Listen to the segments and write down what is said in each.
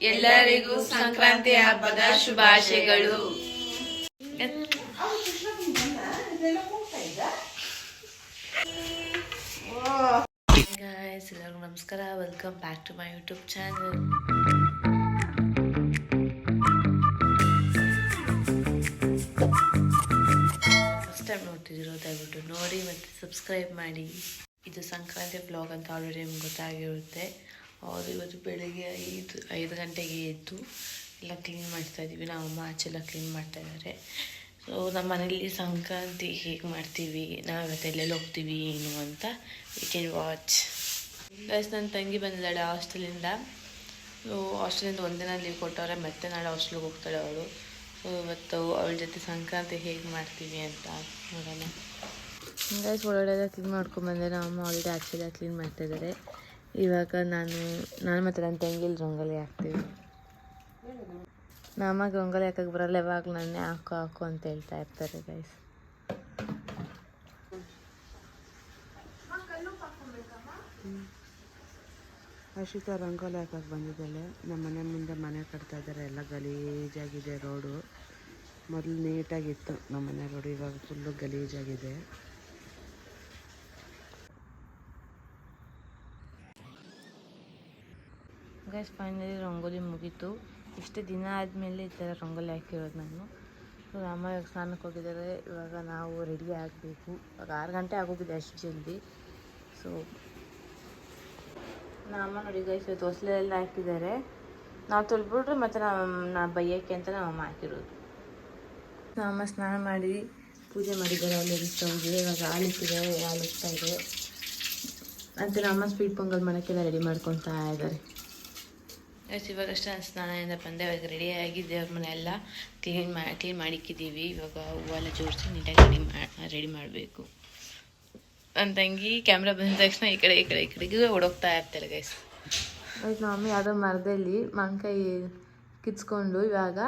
ಎಲ್ಲರಿಗೂ ಸಂಕ್ರಾಂತಿ ಹಬ್ಬದ ಶುಭಾಶಯಗಳು. ಗೈಸ್, ಎಲ್ಲರಿಗೂ ನಮಸ್ಕಾರ. Welcome back to my YouTube channel. First time ನೋಡ್ತಿದ್ದೀರೋ ದಯವಿಟ್ಟು ನೋಡಿ ಮತ್ತು ಸಬ್ಸ್ಕ್ರೈಬ್ ಮಾಡಿ. ಇದು ಸಂಕ್ರಾಂತಿ ಬ್ಲಾಗ್ ಅಂತ ಆಲ್ರೆಡಿ ನಿಮ್ಗೆ ಗೊತ್ತಾಗಿರುತ್ತೆ. ಅವರು ಇವತ್ತು ಬೆಳಗ್ಗೆ 5 ಗಂಟೆಗೆ ಎದ್ದು ಎಲ್ಲ ಕ್ಲೀನ್ ಮಾಡ್ತಾಯಿದ್ದೀವಿ. ನಾವು ಅಮ್ಮ ಆಚೆಲ್ಲ ಕ್ಲೀನ್ ಮಾಡ್ತಾಯಿದ್ದಾರೆ. ಸೊ ನಮ್ಮ ಮನೇಲಿ ಸಂಕ್ರಾಂತಿ ಹೇಗೆ ಮಾಡ್ತೀವಿ, ನಾವು ಇವತ್ತು ಎಲ್ಲೆಲ್ಲಿ ಹೋಗ್ತೀವಿ ಏನು ಅಂತ ವಿ ಕ್ಯಾನ್ ವಾಚ್. ಗೈಸ್, ನನ್ನ ತಂಗಿ ಬಂದಿದ್ದಾಳೆ ಹಾಸ್ಟೆಲಿಂದ. ಸೊ ಹಾಸ್ಟೆಲಿಂದ ಒಂದಿನ ಲೀವ್ ಕೊಟ್ಟವ್ರೆ, ಮತ್ತೆ ನಾಳೆ ಹಾಸ್ಟೆಲ್ಗೆ ಹೋಗ್ತಾಳೆ ಅವಳು. ಸೊ ಇವತ್ತು ಅವಳ ಜೊತೆ ಸಂಕ್ರಾಂತಿ ಹೇಗೆ ಮಾಡ್ತೀವಿ ಅಂತ ನೋಡೋಣ. ಗೈಸ್, ಒಳಗಡೆ ಕ್ಲೀನ್ ಮಾಡ್ಕೊಂಡ್ಬಂದೆ. ನಮ್ಮ ಆಲ್ರೆಡಿ ಆಚೆಲ್ಲ ಕ್ಲೀನ್ ಮಾಡ್ತಾಯಿದ್ದಾರೆ. ಇವಾಗ ನಾನು ಮತ್ತು ನನ್ನ ತಂಗಿಲಿ ರಂಗೋಲಿ ಹಾಕ್ತೀವಿ. ನಮಗೆ ರಂಗೋಲಿ ಹಾಕಕ್ಕೆ ಬರಲ್ಲ, ಇವಾಗ ನಾನೇ ಹಾಕು ಅಂತ ಹೇಳ್ತಾ ಇರ್ತಾರೆ ಗೈಸ್. ಹರ್ಷಿತಾ ರಂಗೋಲಿ ಹಾಕಕ್ಕೆ ಬಂದಿದ್ದಾಳೆ. ನಮ್ಮ ಮನೆ ಮುಂದೆ ಮನೆ ಕಟ್ತಾ ಇದ್ದಾರೆ. ಎಲ್ಲ ಗಲೀಜಾಗಿದೆ ರೋಡು. ಮೊದಲು ನೀಟಾಗಿತ್ತು ನಮ್ಮ ಮನೆ ರೋಡು, ಇವಾಗ ಫುಲ್ಲು ಗಲೀಜಾಗಿದೆ. ಗೈಸ್, ಫೈನಲಿ ರಂಗೋಲಿ ಮುಗೀತು. ಇಷ್ಟು ದಿನ ಆದಮೇಲೆ ಈ ಥರ ರಂಗೋಲಿ ಹಾಕಿರೋದು ನಾನು. ಸೊ ಅಮ್ಮ ಇವಾಗ ಸ್ನಾನಕ್ಕೆ ಹೋಗಿದ್ದಾರೆ. ಇವಾಗ ನಾವು ರೆಡಿ ಆಗಬೇಕು. ಇವಾಗ 6 ಗಂಟೆ ಆಗೋಗಿದೆ ಅಷ್ಟು ಜಲ್ದಿ. ಸೊ ನಮ್ಮ ನೋಡಿ ಗೈಸ್, ಇವತ್ತು ಹೊಸಲೆಲ್ಲ ಹಾಕಿದ್ದಾರೆ. ನಾವು ತೊಳ್ಬಿಟ್ರೆ ಮತ್ತು ನಾ ಬೈಯೋಕ್ಕೆ ಅಂತ ನಮ್ಮ ಹಾಕಿರೋದು. ನಮ್ಮ ಸ್ನಾನ ಮಾಡಿ ಪೂಜೆ ಮಾಡಿದ್ದಾರೆ. ಅಲ್ಲಿ ಸ್ಟವ್ಗೆ ಇವಾಗ ಹಾಲಿಟ್ಟಿದ್ದಾರೆ, ಹಾಲು ಉಕ್ತಾ ಇದೆ ಅಂತ. ನಮ್ಮ ಸ್ವೀಟ್ ಪೊಂಗಲ್ ಮಾಡೋಕ್ಕೆಲ್ಲ ರೆಡಿ ಮಾಡ್ಕೊತಾ ಇದ್ದಾರೆ. ಇವಾಗಷ್ಟೇ ನಾನು ಸ್ನಾನದಿಂದ ಬಂದೆ. ಇವಾಗ ರೆಡಿಯಾಗಿ ದೇವ್ರ ಮನೆ ಎಲ್ಲ ಕ್ಲೀನ್ ಮಾಡಿಕ್ಕಿದ್ದೀವಿ. ಇವಾಗ ಹೂವೆಲ್ಲ ಜೋಡಿಸಿ ನೀಟಾಗಿ ರೆಡಿ ಮಾಡಬೇಕು. ನನ್ನ ತಂಗಿ ಕ್ಯಾಮ್ರಾ ಬಂದ ತಕ್ಷಣ ಈ ಕಡೆಗೆ ಓಡೋಗ್ತಾ ಇರ್ತಾರೆ ಗೈಸ್. ಆಯ್ತು, ನಮ್ಮ ಮಮ್ಮಿ ಯಾವುದೋ ಮರದಲ್ಲಿ ಮಾವಿನಕಾಯಿ ಕಿತ್ಕೊಂಡು ಇವಾಗ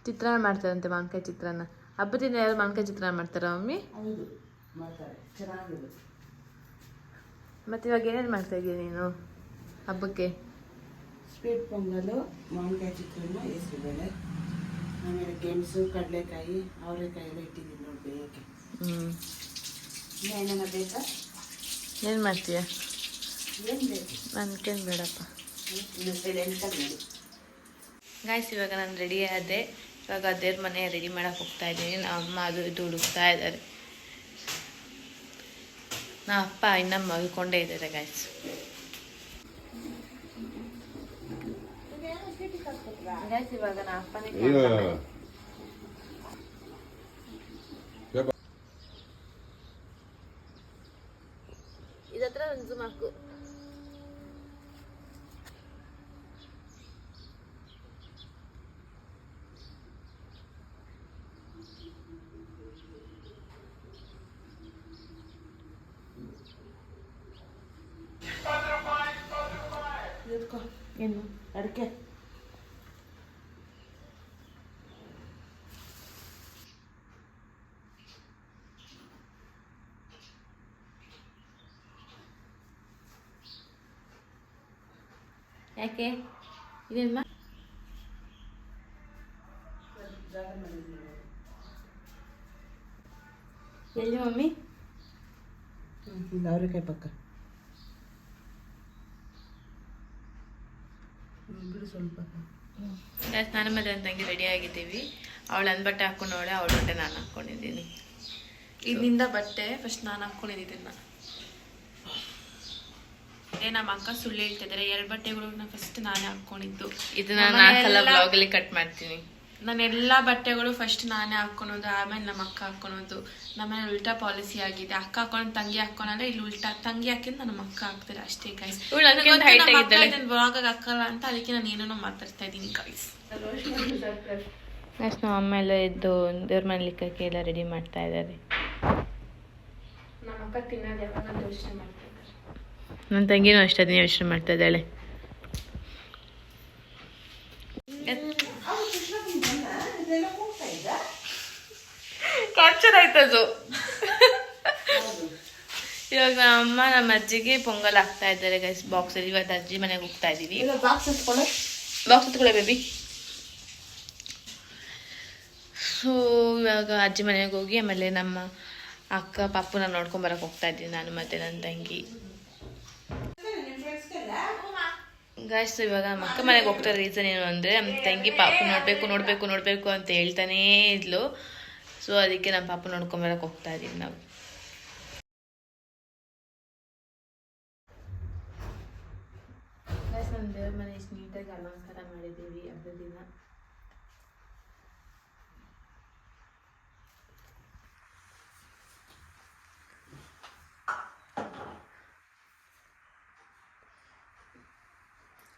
ಚಿತ್ರಾನ್ನ ಮಾಡ್ತಾರಂತೆ. ಮಾವಿನಕಾಯಿ ಚಿತ್ರಾನ್ನ ಹಬ್ಬದಿಂದ ಯಾರು ಮಾವಿನಕಾಯಿ ಚಿತ್ರಾನ್ನ ಮಾಡ್ತಾರ ಮಮ್ಮಿ? ಮತ್ತು ಇವಾಗ ಏನೇನು ಮಾಡ್ತಾಯಿದ್ದೀಯ ನೀನು ಹಬ್ಬಕ್ಕೆ? ಸ್ವೀಟ್ ಪೊಂಗಲು, ಮಾವಿನಕಾಯಿ ಚಿತ್ರಾನ್ನ, ಹೆಸರುಬೇಳೆ, ಆಮೇಲೆ ಗೆಣಸು, ಕಡಲೆಕಾಯಿ, ಅವರೆಕಾಯಿ ಎಲ್ಲ ಇಟ್ಟಿದ್ದೀನಿ ನೋಡಿ ಬೇಯಕ್ಕೆ. ಏನೇನ ಬೇಕಾ? ಏನು ಮಾಡ್ತೀಯ? ಏನು ಬೇಕು? ನನ್ಗೇನು ಬೇಡಪ್ಪ. ನೋಡಿ ಗಾಯ್ಸ್, ಇವಾಗ ನಾನು ರೆಡಿ ಆದೆ. ಇವಾಗ ದೇವ್ರ ಮನೆ ರೆಡಿ ಮಾಡೋಕೆ ಹೋಗ್ತಾ ಇದ್ದೀನಿ. ನಮ್ಮ ಅಮ್ಮ ಅದು ಇದು ಹುಡುಕ್ತಾ ಇದ್ದಾರೆ. ನಮ್ಮ ಅಪ್ಪ ಇನ್ನೂ ಮಲ್ಕೊಂಡೇ ಇದ್ದಾರೆ ಗಾಯ್ಸ್. ಇವಾಗ ನಾ ಅಪ್ಪನೇ ಇದತ್ರ ಒಂದು ಜೂಮ್ ಹಾಕು. ಏನು ಅಡಿಕೆ ಯಾಕೆ ಇದೇನು ಎಲ್ಲಿ ಮಮ್ಮಿ? ಇಲ್ಲ, ಅವರೆಕಾಯಿ ಪಕ್ಕ ಬಿಡು ಸ್ವಲ್ಪ. ನಾನು ಮತ್ತೆ ನನ್ನ ತಂಗಿ ರೆಡಿ ಆಗಿದ್ದೀವಿ. ಅವಳು ನನ್ನ ಬಟ್ಟೆ ಹಾಕ್ಕೊಂಡವಳೆ, ಅವಳ ಬಟ್ಟೆ ನಾನು ಹಾಕ್ಕೊಂಡಿದ್ದೀನಿ. ಇದರಿಂದ ಬಟ್ಟೆ ಫಸ್ಟ್ ನಾನು ಹಾಕ್ಕೊಂಡಿದ್ದೀನಿ. ನಮ್ಮ ಅಕ್ಕ ಸುಳ್ಳು ಹೇಳ್ತಿದ್ದಾರೆ. 2 ಬಟ್ಟೆಗಳನ್ನ ಫಸ್ಟ್ ನಾನೇ ಹಾಕ್ಕೊಂಡಿದ್ದು. ಇದನ್ನ ನಾನು ಬ್ಲಾಗಲ್ಲಿ ಕಟ್ ಮಾಡ್ತೀನಿ. ನಾನು ಎಲ್ಲ ಬಟ್ಟೆಗಳು ಫಸ್ಟ್ ನಾನೇ ಹಾಕ್ಕೊಳೋದು, ಆಮೇಲೆ ನಮ್ಮ ಅಕ್ಕ ಹಾಕ್ಕೊಳೋದು. ನಮ್ಮನೇಲಿ ಉಲ್ಟಾ ಪಾಲಿಸಿ ಆಗಿದೆ. ಅಕ್ಕ ಹಾಕೊಂಡು ತಂಗಿ ಹಾಕ್ಕೊಂಡ್ರೆ ಇಲ್ಲಿ ಉಲ್ಟಾ ತಂಗಿ ಹಾಕಿದ್ರೆ ನಮ್ಮ ಅಕ್ಕ ಹಾಕ್ತಾರೆ ಅಷ್ಟೇ ಗೈಸ್. ಬ್ಲಾಗಾಗ ಹಾಕಲ್ಲ ಅಂತ ಅದಕ್ಕೆ ನಾನು ಏನೇನೋ ಮಾತಾಡ್ತಾ ಇದ್ದೀನಿ ಗೈಸ್. ನೆಕ್ಸ್ಟ್ ನಮ್ಮ ಅಮ್ಮ ಎಲ್ಲ ಎದ್ದು ದೇವ್ರ ಮನೆಲಿಕ್ಕಕ್ಕೆ ಎಲ್ಲ ರೆಡಿ ಮಾಡ್ತಾ ಇದ್ದಾರೆ. ನಮ್ಮ ಅಕ್ಕ ತಿನ್ನೋದು ಯಾವಾಗ ಯೋಚನೆ ಮಾಡ್ತಾ ಇದ್ದಾರೆ. ನನ್ನ ತಂಗಿನೂ ಅಷ್ಟೇ ಅದನ್ನ ಯೋಚನೆ ಮಾಡ್ತಾ ಇದ್ದಾಳೆ. ಕ್ಯಾಪ್ಚರ್ ಆಯ್ತದು. ಇವಾಗ ಅಮ್ಮ ನಮ್ಮ ಅಜ್ಜಿಗೆ ಪೊಂಗಲ್ ಹಾಕ್ತಾ ಇದ್ದಾರೆ ಗೈಸ್ ಬಾಕ್ಸಲ್ಲಿ. ಇವತ್ತು ಅಜ್ಜಿ ಮನೆಗೆ ಹೋಗ್ತಾ ಇದ್ದೀವಿ. Box ಎತ್ಕೊಳ್ಳೆ baby. ಸೊ ಇವಾಗ ಅಜ್ಜಿ ಮನೆಗೆ ಹೋಗಿ ಆಮೇಲೆ ನಮ್ಮ ಅಕ್ಕ ಪಾಪುನ ನೋಡ್ಕೊಂಬರಕ್ಕೆ ಹೋಗ್ತಾ ಇದ್ದೀನಿ ನಾನು ಮತ್ತು ನನ್ನ ತಂಗಿ. ಗಾಯ್ಸ್ ಇವಾಗ ನಮ್ಮ ಅಕ್ಕ ಮನೆಗೆ ಹೋಗ್ತಾ ರೀಸನ್ ಏನು ಅಂದರೆ ನಮ್ಮ ತಂಗಿ ಪಾಪು ನೋಡಬೇಕು ಅಂತ ಹೇಳ್ತಾನೇ ಇದ್ಲು. ಸೊ ಅದಕ್ಕೆ ನಮ್ಮ ಪಾಪು ನೋಡ್ಕೊಂಬರಕ್ಕೆ ಹೋಗ್ತಾ ಇದ್ದೀವಿ ನಾವು. ಗಾಯ್ಸ್ ನಮ್ಮ ದೇವ್ರ ಮನೆ ಎಷ್ಟು ನೀಟಾಗಿ ಅಲಂಕಾರ ಮಾಡಿದ್ದೀವಿ ಹಬ್ಬದ ದಿನ.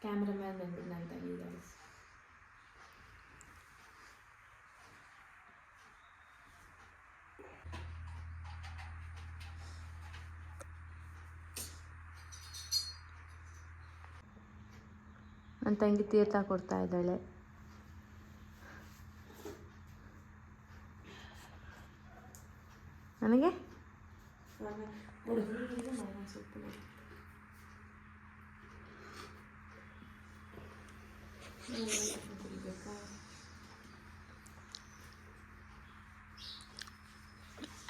ಕ್ಯಾಮ್ರಾಮ್ಯಾನ್ ಬಂದ್ಬಿಟ್ಟು ನನ್ನ ತಂಗಿ ಗಾಯ್ಸ್. ನನ್ನ ತಂಗಿ ತೀರ್ಥ ಕೊಡ್ತಾ ಇದ್ದಾಳೆ. ನನಗೆ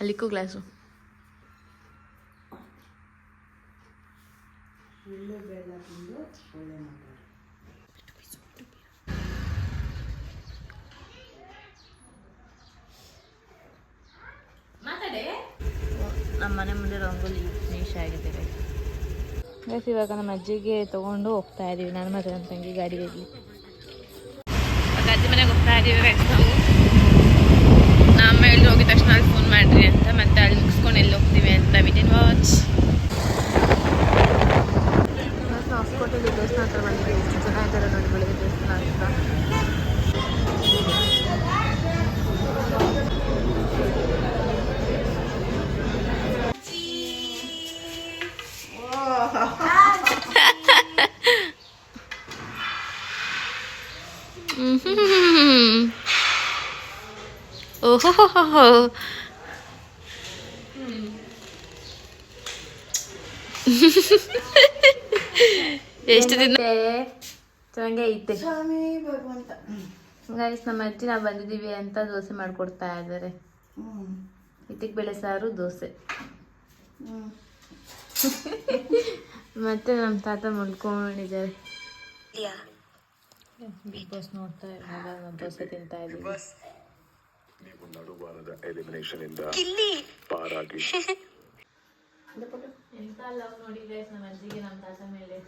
ಅಲ್ಲಿಕ್ಕೂ ಗ್ಲಾಸು. ನಮ್ಮ ಮನೆ ಮುಂದೆ ರಂಗೋಲಿ ಫಿನಿಶ್ ಆಗಿದೆ ಗೈಸ್. ಇವಾಗ ನಮ್ಮ ಅಜ್ಜಿಗೆ ತೊಗೊಂಡು ಹೋಗ್ತಾ ಇದ್ದೀವಿ ನಾನು ಮತ್ತು ನನ್ನ ತಂಗಿ ಗಾಡಿಯಲ್ಲಿ. ಇವಾಗ ಅಜ್ಜಿ ಮನೆಗೆ ಹೋಗ್ತಾ ಇದ್ದೀವಿ ಗೈಸ್ ನಾವು. ನಮ್ಮ ಎಲ್ಲಿ ಹೋಗಿದ ತಕ್ಷಣ ಅಲ್ಲಿ ಫೋನ್ ಮಾಡಿರಿ ಅಂತ, ಮತ್ತೆ ಅಲ್ಲಿ ಮುಗಿಸ್ಕೊಂಡು ಎಲ್ಲಿ ಹೋಗ್ತೀವಿ ಅಂತ ವಿದಿನ್ ವಾಚ್. ಹೊಸಕೋಟೆಯಲ್ಲಿ ದೇವಸ್ಥಾನ ಹತ್ರ ಬಂದಿದ್ದೀವಿ. ಎಷ್ಟು ಜನ ಇದ್ದಾರೆ ನೋಡಿ ಬೆಳಿಗ್ಗೆ ದೇವಸ್ಥಾನ ಹತ್ರ. ಓಹೋ ಎಷ್ಟು ದಿನ ಚೆನ್ನಾಗೆ ಐತೆ ಗೈಸ್. ನಮ್ಮ ಅಜ್ಜಿ ನಾವು ಬಂದಿದ್ದೀವಿ ಅಂತ ದೋಸೆ ಮಾಡಿಕೊಡ್ತಾ ಇದ್ದಾರೆ. ಇಟ್ಟಿಗೆ ಬೇಳೆ ಸಾರು ದೋಸೆ. ಮತ್ತೆ ನಮ್ಮ ತಾತ ಮಲ್ಕೊಂಡಿದ್ದಾರೆ. ಬಿಗ್ ಬಾಸ್ ನೋಡ್ತಾ ಇವಾಗ ನಾವು ದೋಸೆ ತಿಂತಾ ಇದ್ದೀವಿ. ನೀವು ನಡುವಾರದ ಎಲಿಮಿನೇಷನ್ ಇಂದ ಪಾರಾಗಿ ಎಂತ ಲವ್ ನೋಡಿ ಗೈಸ್ ನಮ್ಮ ಅಜ್ಜಿಗೆ ನಮ್ಮ ತಾತ ಮೇಲೆ.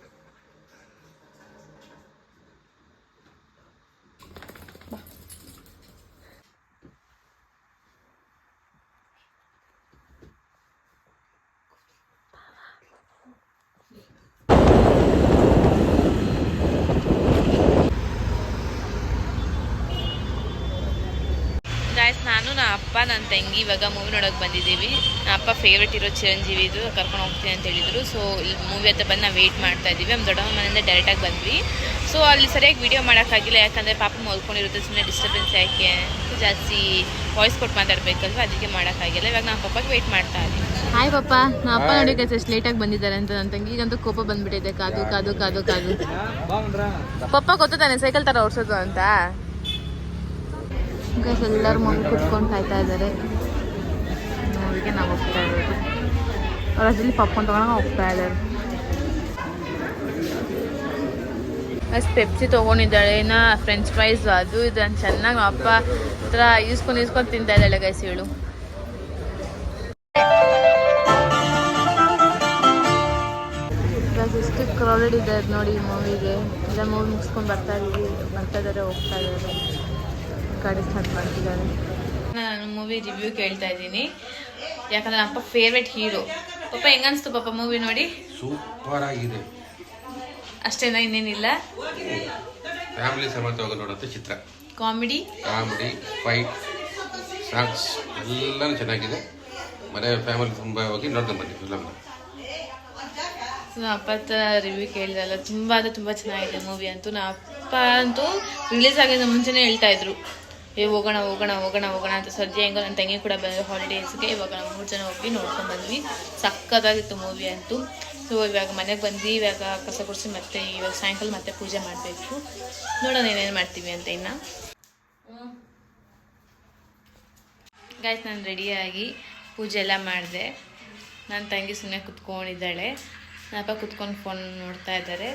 ಗಾಯ್ಸ್ ನಾನು ನಮ್ಮ ಅಪ್ಪ ನನ್ನ ತಂಗಿ ಇವಾಗ ಮೂವಿ ನೋಡೋಕೆ ಬಂದಿದ್ದೀವಿ. ನಮ್ಮ ಅಪ್ಪ ಫೇವ್ರೇಟ್ ಇರೋ ಚಿರಂಜೀವಿದು ಕರ್ಕೊಂಡು ಹೋಗ್ತೀನಿ ಅಂತ ಹೇಳಿದರು. ಸೊ ಇಲ್ಲಿ ಮೂವಿ ಹತ್ರ ಬಂದು ನಾವು ವೆಯ್ಟ್ ಮಾಡ್ತಾ ಇದ್ದೀವಿ. ನಮ್ಮ ದೊಡ್ಡಮ್ಮ ಮನೆಯಿಂದ ಡೈರೆಕ್ಟಾಗಿ ಬಂದ್ವಿ. ಸೊ ಅಲ್ಲಿ ಸರಿಯಾಗಿ ವೀಡಿಯೋ ಮಾಡೋಕ್ಕಾಗಿಲ್ಲ, ಯಾಕಂದರೆ ಪಾಪ ಮಲ್ಕೊಂಡಿರುತ್ತೆ, ಸುಮ್ಮನೆ ಡಿಸ್ಟರ್ಬೆನ್ಸ್ ಯಾಕೆ ಜಾಸ್ತಿ ವಾಯ್ಸ್ ಕೊಟ್ಟು ಮಾತಾಡಬೇಕಲ್ವ, ಅದಕ್ಕೆ ಮಾಡೋಕ್ಕಾಗಿಲ್ಲ. ಇವಾಗ ನಾವು ಪಪ್ಪಗೆ ವೆಯ್ಟ್ ಮಾಡ್ತಾ ಇದ್ದೀವಿ. ಹಾಯ್ ಪಪ್ಪ. ನಮ್ಮ ಅಪ್ಪ ನೋಡಿ ಎಷ್ಟು ಲೇಟಾಗಿ ಬಂದಿದ್ದಾರೆ ಅಂತ ನನ್ನ ತಂಗಿ ಈಗಂತೂ ಕೋಪ ಬಂದುಬಿಟ್ಟಿದೆ. ಕಾದು ಕಾದು ಕಾದು ಕಾದು. ಪಪ್ಪ ಗೊತ್ತಾನೆ ಸೈಕಲ್ ಥರ ಓಡಿಸೋದು ಅಂತ. ಗೈಸ್ ಎಲ್ಲರೂ ಮಗು ಕುತ್ಕೊಂಡು ಕಾಯ್ತಾ ಇದ್ದಾರೆ. ಮೂವಿಗೆ ನಾವು ಹೋಗ್ತಾ ಇರೋದು. ಅವ್ರ ಅದ್ರಲ್ಲಿ ಪಾಪ್ಕಾರ್ನ್ ತೊಗೊಂಡು ಹೋಗ್ತಾ ಇದ್ದಾರೆ. ಅಷ್ಟು ಪೆಪ್ಸಿ ತೊಗೊಂಡಿದ್ದಾಳೆ, ಇನ್ನು ಫ್ರೆಂಚ್ ಫ್ರೈಸ್ ಅದು ಇದು ಅಂತ ಚೆನ್ನಾಗಿ ನಮ್ಮ ಅಪ್ಪ ಹತ್ರ ಈಸ್ಕೊಂಡು ತಿಂತಾ ಇದ್ದಾಳೆ ಗೈಸ್ ಇವಳು. ಎಷ್ಟು ಕ್ರೌಡೆಡ್ ಇದೆ ನೋಡಿ ಮೂವಿಗೆ. ಎಲ್ಲ ಮೂವಿ ಮುಗಿಸ್ಕೊಂಡು ಬರ್ತಾ ಇದ್ದಾರೆ ಹೋಗ್ತಾ ಇದ್ದಾರೆ. ಗಾಡಿ ಸ್ಟಾರ್ಟ್ ಮಾಡ್ತಿದ್ದಾರೆ. ನಾನು ಮೂವಿ ರಿವ್ಯೂ ಕೇಳ್ತಾ ಇದ್ದೀನಿ, ಯಾಕಂದ್ರೆ ಅಪ್ಪ ಫೇವ್ರೆಟ್ ಹೀರೋ. ಪಪ್ಪ ಹೆಂಗನ್ಸ್ತು ಪಾಪ ಮೂವಿ ನೋಡಿ? ಸೂಪರ್ ಆಗಿದೆ. ಅಷ್ಟೇನಾ, ಇನ್ನೇನಿಲ್ಲ? ಫ್ಯಾಮಿಲಿ ಸಮೇತ ಹೋಗಿ ನೋಡೋದು ಚಿತ್ರ. ಕಾಮಿಡಿ ಫೈಟ್ ಸಾಂಗ್ಸ್ ಎಲ್ಲನೂ ಚೆನ್ನಾಗಿದೆ. ಮನೆ ಫ್ಯಾಮಿಲಿ ತುಂಬ ಹೋಗಿ ನೋಡ್ಕೊಂಡು ಬನ್ನಿ ಫಿಲಮ್ನ. ಅಪ್ಪ ಹತ್ರ ರಿವ್ಯೂ ಕೇಳಿದಲ್ಲ, ತುಂಬ ಅಂದರೆ ತುಂಬ ಚೆನ್ನಾಗಿದೆ ಮೂವಿ ಅಂತೂ. ನಮ್ಮ ಅಪ್ಪ ಅಂತೂ ರಿಲೀಸ್ ಆಗಿದ್ದ ಮುಂಚೆನೇ ಹೇಳ್ತಾ ಇದ್ರು, ಹೋಗೋಣ ಹೋಗೋಣ ಹೋಗೋಣ ಹೋಗೋಣ ಅಂತ. ಸದ್ಯ ಹೆಂಗೋ ನನ್ನ ತಂಗಿ ಕೂಡ ಬಂದು ಹಾಲಿಡೇಸ್ಗೆ ಇವಾಗ ನಾವು 3 ಜನ ಹೋಗಿ ನೋಡ್ಕೊಂಡು ಬಂದ್ವಿ. ಸಕ್ಕತ್ತಾಗಿತ್ತು ಮೂವಿ ಅಂತೂ. ಸೊ ಇವಾಗ ಮನೆಗೆ ಬಂದು ಇವಾಗ ಕಸ ಗುಡಿಸಿ ಮತ್ತೆ ಇವಾಗ ಸಾಯಂಕಾಲ ಮತ್ತೆ ಪೂಜೆ ಮಾಡಬೇಕು. ನೋಡೋಣ ಏನೇನು ಮಾಡ್ತೀವಿ ಅಂತ ಇನ್ನು. ಗಾಯ್ಸ್ ನಾನು ರೆಡಿಯಾಗಿ ಪೂಜೆ ಎಲ್ಲ ಮಾಡಿದೆ. ನನ್ನ ತಂಗಿ ಸುಮ್ಮನೆ ಕುತ್ಕೊಂಡಿದ್ದಾಳೆ, ನನ್ನಪ್ಪ ಕುತ್ಕೊಂಡು ಫೋನ್ ನೋಡ್ತಾ ಇದ್ದಾರೆ.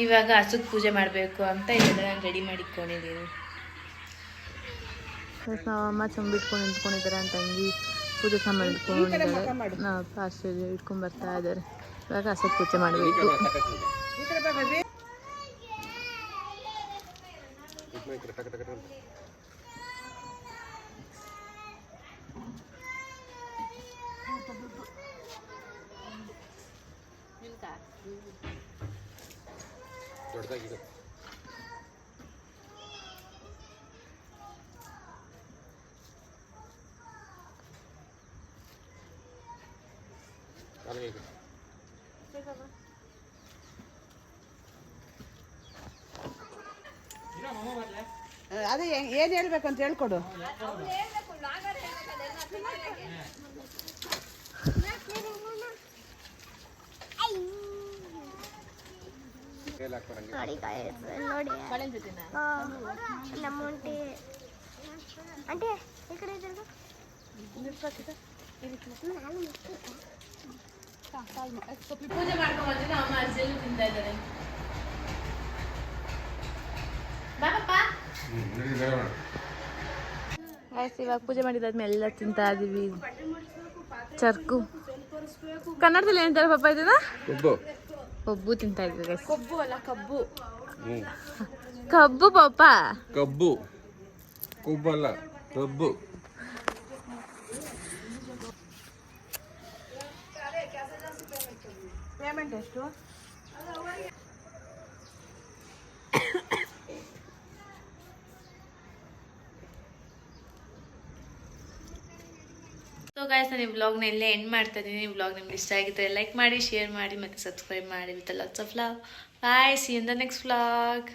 ಇವಾಗ ಹಸುಗೆ ಪೂಜೆ ಮಾಡಬೇಕು ಅಂತ ಇವಾಗ ನಾನು ರೆಡಿ ಮಾಡಿಕೊಂಡಿದ್ದೀನಿ. ನಾವು ಅಮ್ಮ ಚಂಬಿಟ್ಕೊಂಡು ನಿಂತ್ಕೊಂಡಿದ್ದಾರೆ, ನನ್ನ ತಂಗಿ ಪೂಜೆ ಸಾಮಾನು ಇಟ್ಕೊಂಡಿದ್ದಾರೆ, ನಮ್ಮಪ್ಪ ಅಷ್ಟೇ ಇಟ್ಕೊಂಡು ಬರ್ತಾ ಇದ್ದಾರೆ. ಇವಾಗ ಹಸುಗೆ ಪೂಜೆ ಮಾಡಬೇಕು. ಅದೇ ಏನು ಹೇಳ್ಬೇಕಂತ ಹೇಳ್ಕೊಡು. ನೋಡಿ ಗಾಯ್ಸ್, ನೋಡಿ ನಮ್ಮ ಆಂಟಿ ಈ ಕಡೆ ಇದ್ದಾಗ ಪೂಜೆ ಮಾಡ್ಕೊಂಡ್ಬಂದ್ರೆ ಅಮ್ಮ ಅಜ್ಜಿಯಲ್ಲೂ ತಿಂತಾ ಇದ್ದಾರೆ. ಆಯ್ತು, ಇವಾಗ ಪೂಜೆ ಮಾಡಿದಾದ್ಮೇಲೆ ಎಲ್ಲ ತಿಂತಾ ಇದೀವಿ. ಚರ್ಕು ಕನ್ನಡದಲ್ಲಿ ಏನಂತಾರೆ ಪಾಪ ಇದನ್ನ? ಕೊಬ್ಬು ತಿಂತಾ ಇದ್ವಿ. ಕೊಬ್ಬು ಅಲ್ಲ, ಕಬ್ಬು. ಕಬ್ಬು ಪಾಪ, ಕಬ್ಬು ಕೊಬ್ಬಲ್ಲ, ಕಬ್ಬು. ಪೇಮೆಂಟ್ ಎಷ್ಟು? ಸೊ ಗಾಯ್ಸ್, ನಾನು ಈ ವ್ಲಾಗ್ನ ಇಲ್ಲೇ ಎಂಡ್ ಮಾಡ್ತಾ ಇದ್ದೀನಿ. ಈ ವ್ಲಾಗ್ ನಿಮ್ಗೆ ಇಷ್ಟ ಆಗಿದ್ರೆ ಲೈಕ್ ಮಾಡಿ, ಶೇರ್ ಮಾಡಿ ಮತ್ತು ಸಬ್ಸ್ಕ್ರೈಬ್ ಮಾಡಿ. With lots of love. Bye, see in the next vlog.